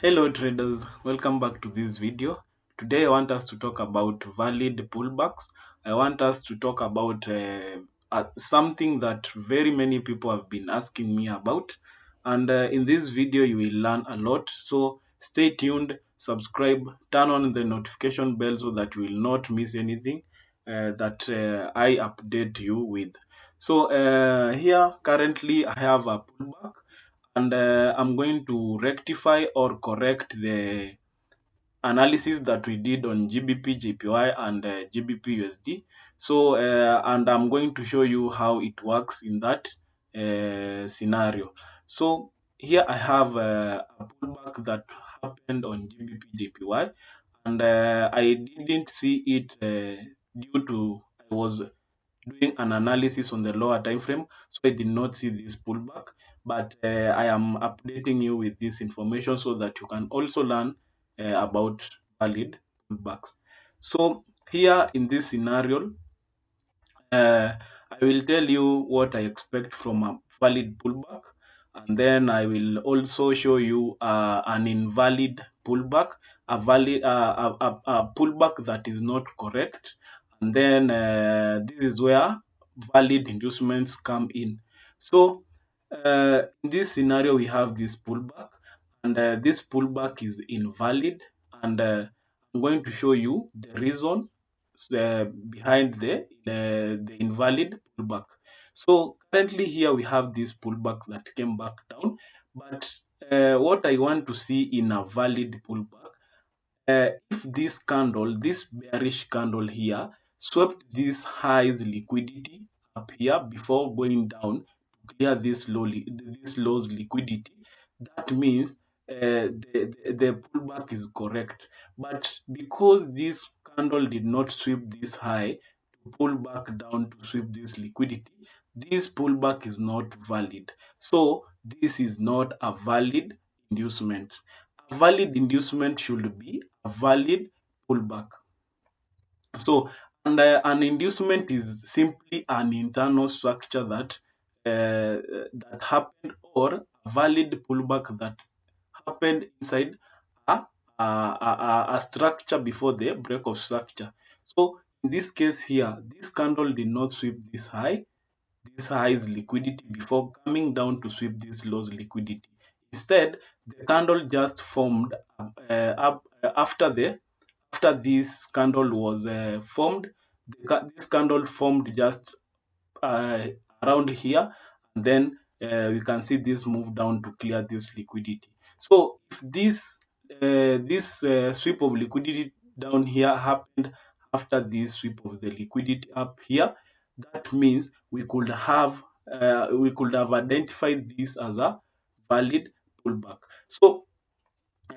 Hello traders, welcome back to this video. Today I want us to talk about valid pullbacks. I want us to talk about something that very many people have been asking me about. And in this video you will learn a lot. So stay tuned, subscribe, turn on the notification bell so that you will not miss anything that I update you with. So here currently I have a pullback and I'm going to rectify or correct the analysis that we did on GBP, JPY, and GBP USD. So, and I'm going to show you how it works in that scenario. So, here I have a pullback that happened on GBP, JPY, and I didn't see it due to I was doing an analysis on the lower time frame, so I did not see this pullback. But I am updating you with this information so that you can also learn about valid pullbacks. So here in this scenario, I will tell you what I expect from a valid pullback, and then I will also show you an invalid pullback, a pullback that is not correct, and then this is where valid inducements come in. So in this scenario, we have this pullback, and this pullback is invalid, and I'm going to show you the reason behind the invalid pullback. So currently here we have this pullback that came back down, but what I want to see in a valid pullback, if this candle, this bearish candle here, swept this highs liquidity up here before going down to clear this low's liquidity, that means the pullback is correct. But because this candle did not sweep this high to pull back down to sweep this liquidity, this pullback is not valid. So this is not a valid inducement. A valid inducement should be a valid pullback. So, and an inducement is simply an internal structure that happened, or a valid pullback that happened inside a, a structure before the break of structure. So, in this case here, this candle did not sweep this high's liquidity before coming down to sweep this low's liquidity. Instead, the candle just formed up after this candle was formed. This candle formed just uh, around here, and then we can see this move down to clear this liquidity. So if this sweep of liquidity down here happened after this sweep of the liquidity up here, that means we could have identified this as a valid pullback. So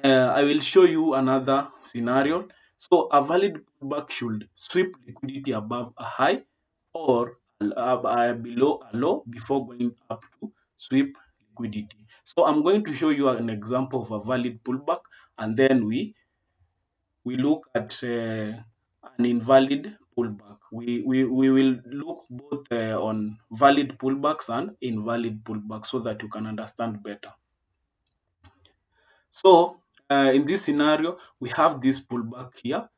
I will show you another scenario. So a valid pullback should sweep liquidity above a high, or below a low before going up to sweep liquidity. So I'm going to show you an example of a valid pullback, and then we look at an invalid pullback. We will look both on valid pullbacks and invalid pullbacks so that you can understand better. So in this scenario, we have this pullback here.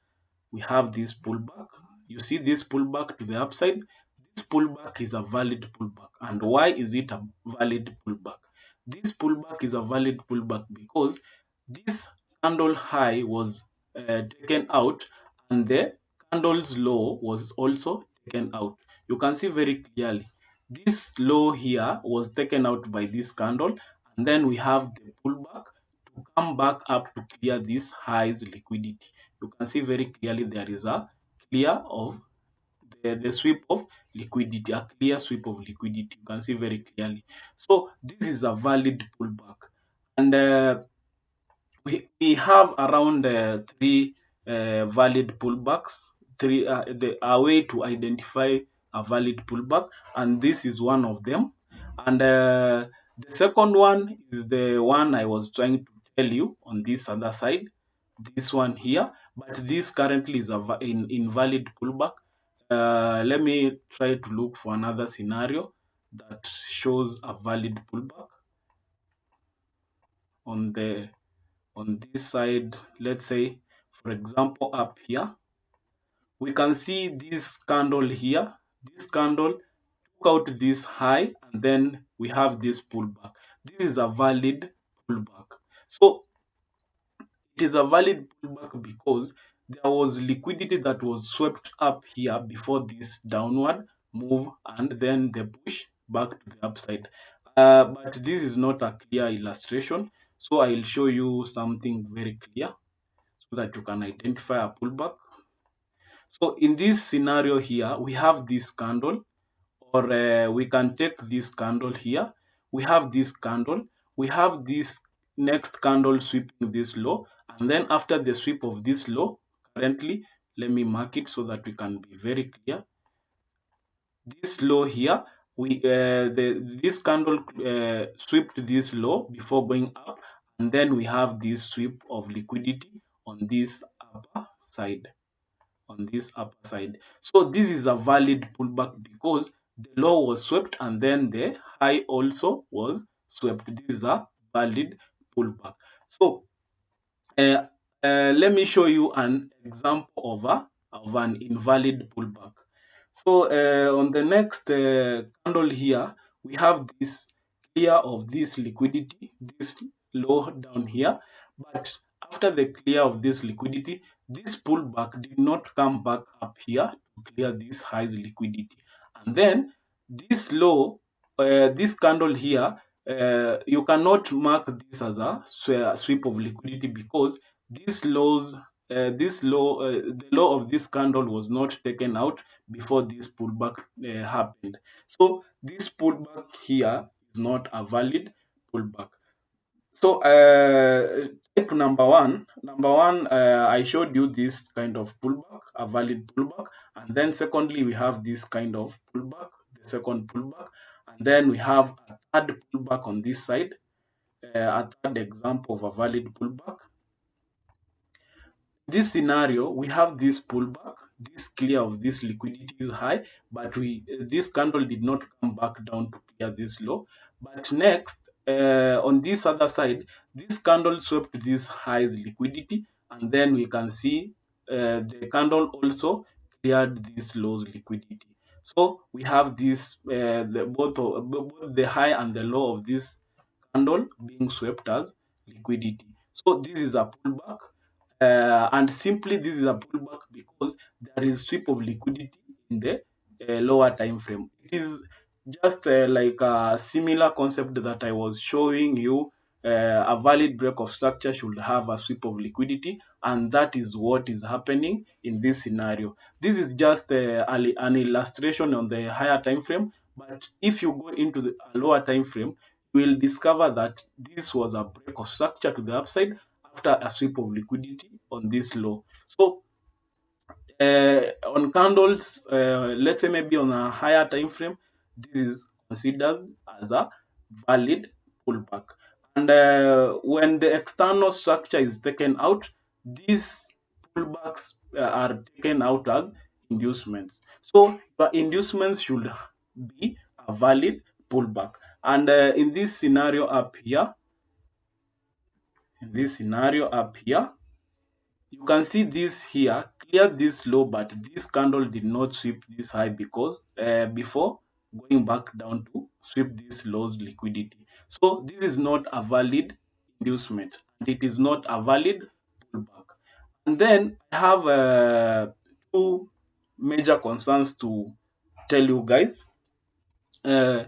We have this pullback. You see this pullback to the upside. This pullback is a valid pullback. And why is it a valid pullback? This pullback is a valid pullback because this candle high was taken out, and the candle's low was also taken out. You can see very clearly this low here was taken out by this candle, and then we have the pullback to come back up to clear this highs liquidity. You can see very clearly there is a clear of the sweep of liquidity, a clear sweep of liquidity. You can see very clearly. So this is a valid pullback, and we have around three valid pullbacks. A way to identify a valid pullback, and this is one of them. And the second one is the one I was trying to tell you on this other side, this one here. But this currently is an invalid pullback. Let me try to look for another scenario that shows a valid pullback on the on this side, let's say, for example, up here, we can see this candle here. This candle took out this high, and then we have this pullback. This is a valid pullback. So it is a valid pullback because there was liquidity that was swept up here before this downward move and then the push back to the upside. But this is not a clear illustration, so I'll show you something very clear so that you can identify a pullback. So in this scenario here, we have this candle, or we can take this candle here. We have this candle. We have this next candle sweeping this low. And then after the sweep of this low, currently, let me mark it so that we can be very clear. This low here, this candle swept this low before going up. And then we have this sweep of liquidity on this upper side. So this is a valid pullback because the low was swept and then the high also was swept. This is a valid pullback. So uh, let me show you an example of an invalid pullback. So on the next candle here, we have this clear of this liquidity, this low down here. But after the clear of this liquidity, this pullback did not come back up here to clear this high liquidity. And then this low, this candle here, you cannot mark this as a sweep of liquidity because this lows, the low of this candle was not taken out before this pullback happened. So this pullback here is not a valid pullback. So type number one, I showed you this kind of pullback, a valid pullback, and then secondly we have this kind of pullback, the second pullback, and then we have a third pullback on this side, a third example of a valid pullback. This scenario, we have this pullback, this clear of this liquidity is high, but this candle did not come back down to clear this low. But next, on this other side, this candle swept this high liquidity, and then we can see the candle also cleared this low's liquidity. So we have this both the high and the low of this candle being swept as liquidity. So this is a pullback, and simply this is a pullback because there is sweep of liquidity in the lower time frame. It is just like a similar concept that I was showing you. A valid break of structure should have a sweep of liquidity, and that is what is happening in this scenario. This is just an illustration on the higher time frame, but if you go into the lower time frame, you will discover that this was a break of structure to the upside after a sweep of liquidity on this low. So on candles, let's say maybe on a higher time frame, this is considered as a valid pullback. And when the external structure is taken out, these pullbacks are taken out as inducements. So the inducements should be a valid pullback. And in this scenario up here, you can see this here, clear this low, but this candle did not sweep this high because before going back down to sweep this low's liquidity. So this is not a valid inducement, and it is not a valid pullback. And then I have two major concerns to tell you guys. Uh,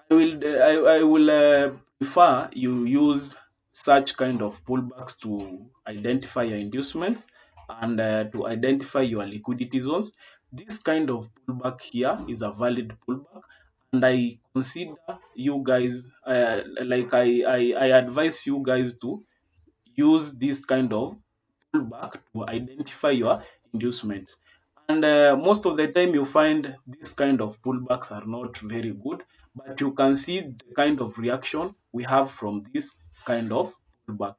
I will prefer you use such kind of pullbacks to identify your inducements and to identify your liquidity zones. This kind of pullback here is a valid pullback, and I consider you guys I advise you guys to use this kind of pullback to identify your inducement. And most of the time, you find this kind of pullbacks are not very good, but you can see the kind of reaction we have from this kind of pullback.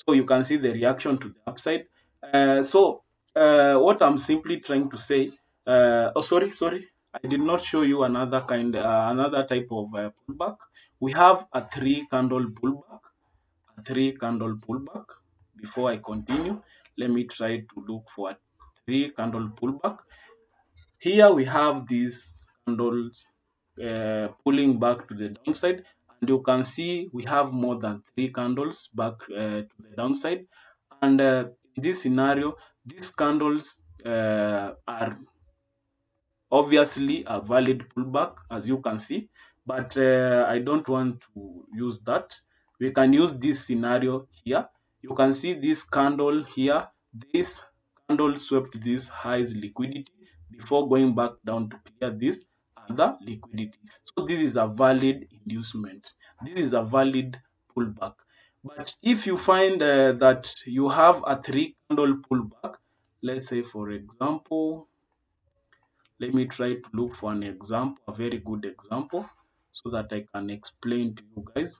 So you can see the reaction to the upside. What I'm simply trying to say, sorry, I did not show you another type of pullback. We have a three candle pullback. before I continue, let me try to look for a 3 candle pullback. Here we have these candles pulling back to the downside, and you can see we have more than 3 candles back to the downside. And in this scenario, these candles are obviously a valid pullback, as you can see, but I don't want to use that. We can use this scenario here. You can see this candle here. This candle swept this highs liquidity before going back down to clear this other liquidity. So this is a valid inducement. This is a valid pullback. But if you find that you have a 3 candle pullback, let's say for example, let me try to look for an example, a very good example, so that I can explain to you guys.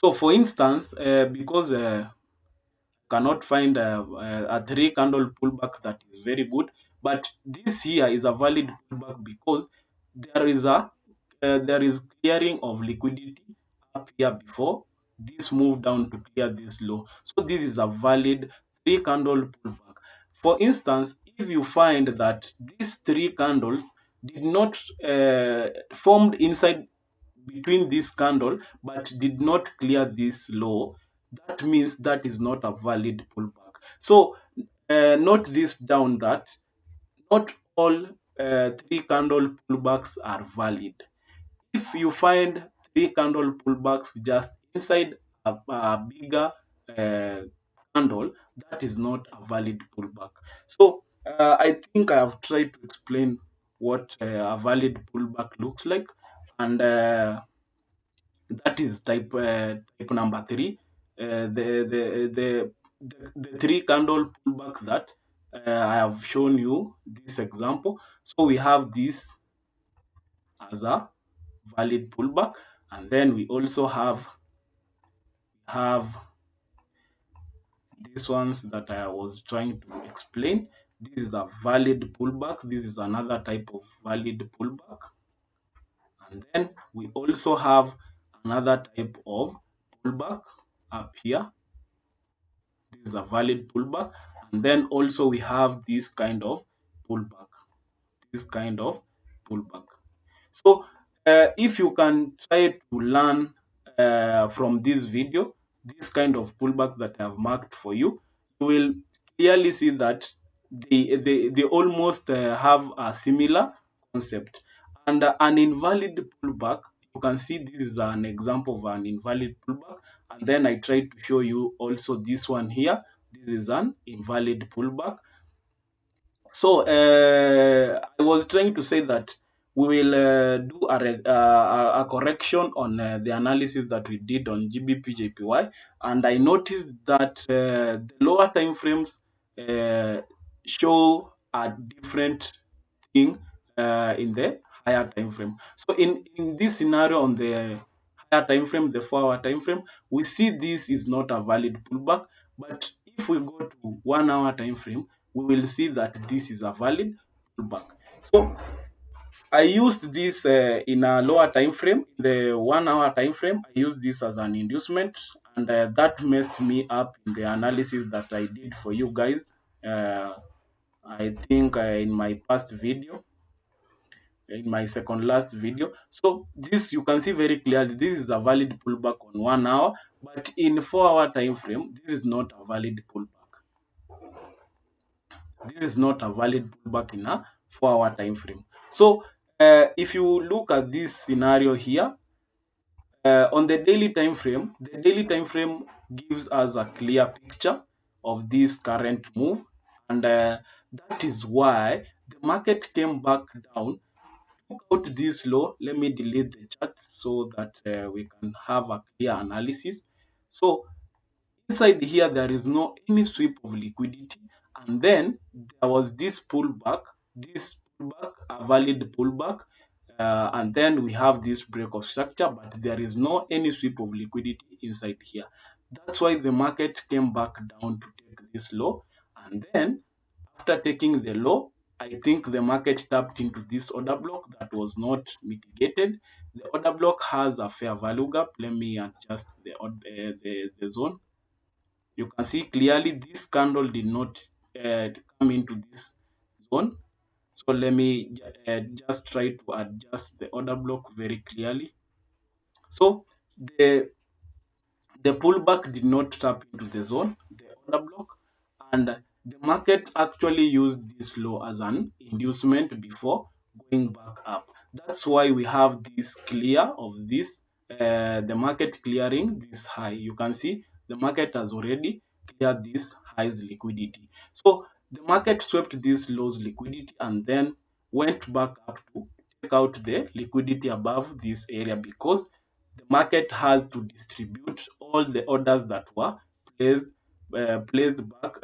So for instance, because cannot find a 3 candle pullback that is very good, but this here is a valid pullback because there is a there is clearing of liquidity up here before this move down to clear this low. So this is a valid 3 candle pullback. For instance, if you find that these 3 candles did not formed inside between this candle but did not clear this low, that means that is not a valid pullback. So note this down, that not all 3 candle pullbacks are valid. If you find 3 candle pullbacks just inside a bigger uh, candle, that is not a valid pullback. So I think I have tried to explain what a valid pullback looks like, and that is type number three. The 3 candle pullback that I have shown you this example. So we have this as a valid pullback, and then we also have these ones that I was trying to explain. This is a valid pullback. This is another type of valid pullback. And then we also have another type of pullback up here. This is a valid pullback. And then also we have this kind of pullback. This kind of pullback. So if you can try to learn from this video, this kind of pullbacks that I have marked for you, you will clearly see that they almost have a similar concept. And an invalid pullback, you can see this is an example of an invalid pullback. And then I tried to show you also this one here. This is an invalid pullback. So I was trying to say that we will do a correction on the analysis that we did on GBP/JPY, and I noticed that the lower time frames show a different thing in the higher time frame. So in this scenario on the higher time frame, the 4-hour time frame, we see this is not a valid pullback. But if we go to 1-hour time frame, we will see that this is a valid pullback. So I used this in a lower time frame, the 1-hour time frame. I used this as an inducement, and that messed me up in the analysis that I did for you guys. I think in my past video, in my second last video. So this, you can see very clearly, this is a valid pullback on 1 hour, but in 4-hour time frame, this is not a valid pullback. This is not a valid pullback in a 4-hour time frame. So if you look at this scenario here, on the daily time frame gives us a clear picture of this current move, and that is why the market came back down, took out this low. Let me delete the chart so that we can have a clear analysis. So inside here, there is no any sweep of liquidity, and then there was this pullback, a valid pullback, and then we have this break of structure, but there is no any sweep of liquidity inside here. That's why the market came back down to take this low, and then after taking the low, I think the market tapped into this order block that was not mitigated. The order block has a fair value gap. Let me adjust the zone. You can see clearly this candle did not come into this zone. So let me just try to adjust the order block very clearly. So the the pullback did not tap into the zone, the order block, and the market actually used this low as an inducement before going back up. That's why we have this clear of this, the market clearing this high. You can see the market has already cleared this high's liquidity. So the market swept this low's liquidity and then went back up to take out the liquidity above this area, because the market has to distribute all the orders that were placed placed back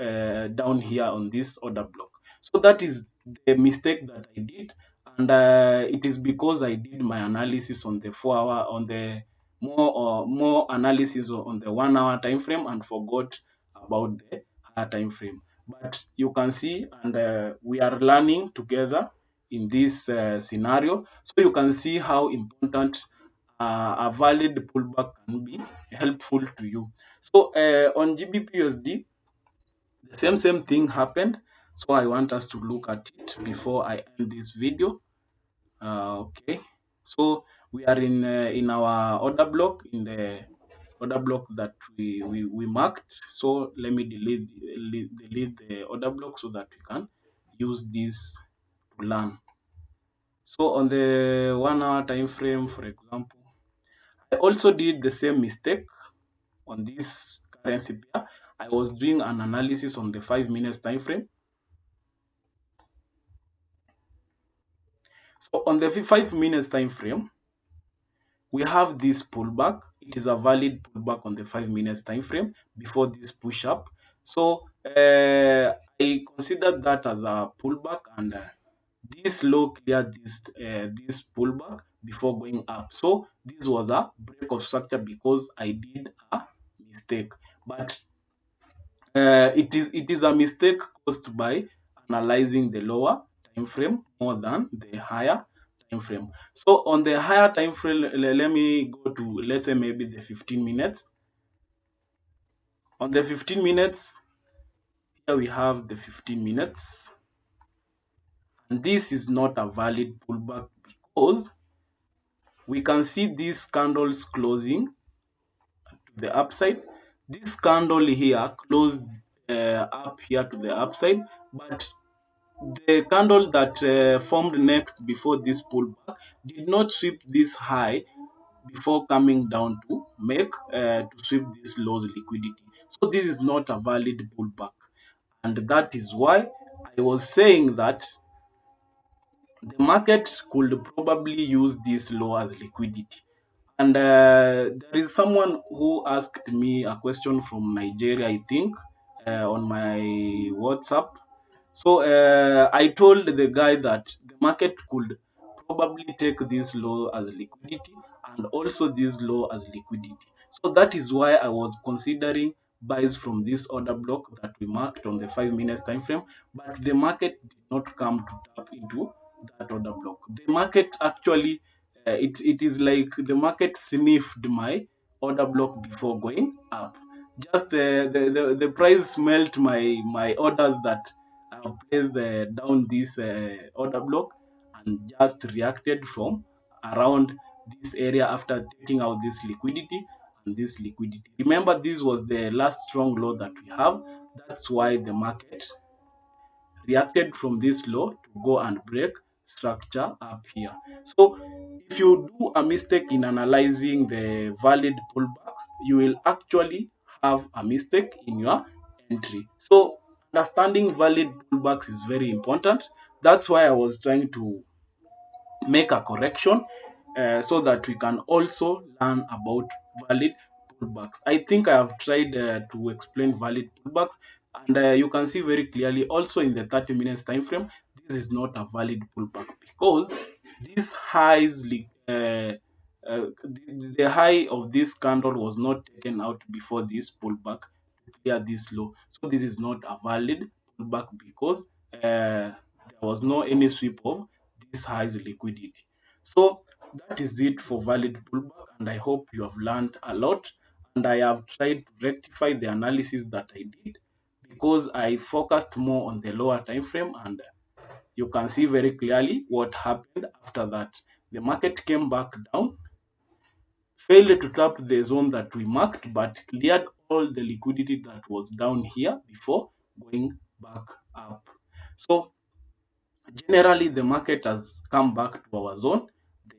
down here on this order block. So that is the mistake that I did, and it is because I did my analysis on the 4 hour, on the more analysis on the 1 hour time frame, and forgot about the higher time frame. But you can see, and we are learning together in this scenario, so you can see how important a valid pullback can be helpful to you. So on GBPUSD, the same thing happened. So I want us to look at it before I end this video. Okay, so we are in our order block, in the order block that we marked. So let me delete the order block so that we can use this to learn. So on the 1 hour time frame, for example, I also did the same mistake on this currency pair. I was doing an analysis on the 5 minutes time frame. So on the 5 minutes time frame, we have this pullback. It is a valid pullback on the 5 minutes time frame before this push up. So I considered that as a pullback, and this low cleared this pullback before going up. So this was a break of structure because I did a mistake. But it is a mistake caused by analyzing the lower time frame more than the higher time frame. So on the higher time frame, let me go to, let's say, maybe the 15 minutes. On the 15 minutes, here we have the 15 minutes. And this is not a valid pullback because we can see these candles closing to the upside. This candle here closed up here to the upside, but the candle that formed next before this pullback did not sweep this high before coming down to make to sweep this low's liquidity. So this is not a valid pullback, and that is why I was saying that the market could probably use this low as liquidity. And there is someone who asked me a question from Nigeria, I think, on my WhatsApp. So I told the guy that the market could probably take this low as liquidity and also this low as liquidity. So that is why I was considering buys from this order block that we marked on the 5 minutes time frame, but the market did not come to tap into that order block. The market actually, it is like the market sniffed my order block before going up. Just the price smelt my orders that I've placed down this order block, and just reacted from around this area after taking out this liquidity and this liquidity. Remember, this was the last strong low that we have. That's why the market reacted from this low to go and break structure up here. So if you do a mistake in analyzing the valid pullbacks, you will actually have a mistake in your entry. So understanding valid pullbacks is very important. That's why I was trying to make a correction so that we can also learn about valid pullbacks. I think I have tried to explain valid pullbacks, and you can see very clearly also in the 30 minutes time frame, this is not a valid pullback because this the high of this candle was not taken out before this pullback to clear this low. So this is not a valid pullback because there there was no any sweep of this highs liquidity. So that is it for valid pullback, and I hope you have learned a lot. And I have tried to rectify the analysis that I did because I focused more on the lower time frame, and you can see very clearly what happened after that. The market came back down, failed to tap the zone that we marked, but cleared all the liquidity that was down here before going back up. So generally, the market has come back to our zone,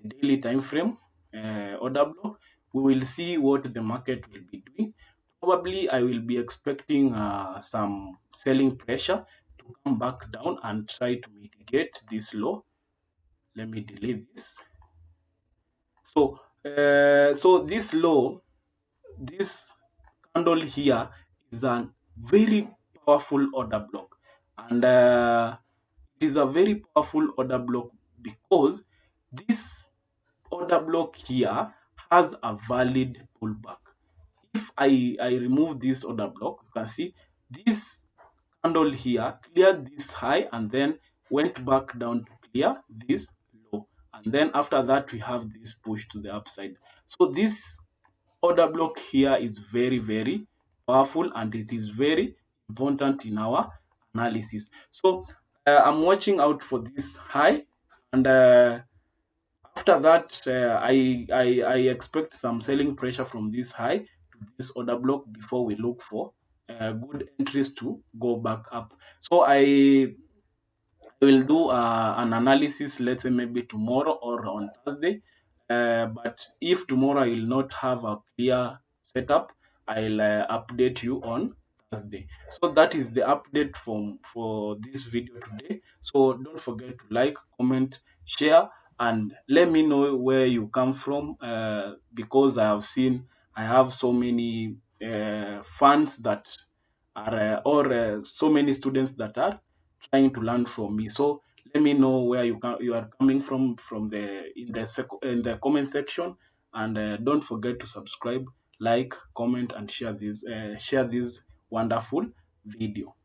the daily time frame order block. We will see what the market will be doing. Probably, I will be expecting some selling pressure to come back down and try to mitigate this low. Let me delete this. So this low, this candle here is a very powerful order block, and it is a very powerful order block because this order block here has a valid pullback. If I remove this order block, you can see this candle here cleared this high and then went back down to clear this low, and then after that we have this push to the upside. So this order block here is very, very powerful, and it is very important in our analysis. So I'm watching out for this high, and after that I expect some selling pressure from this high to this order block before we look for good entries to go back up. So I will do an analysis, let's say maybe tomorrow or on Thursday. But if tomorrow I will not have a clear setup, I'll update you on Thursday. So that is the update for this video today. So don't forget to like, comment, share, and let me know where you come from, because I have seen I have so many fans that are or so many students that are trying to learn from me. So let me know where you are coming from the in the comment section, and don't forget to subscribe, like, comment, and share this wonderful video.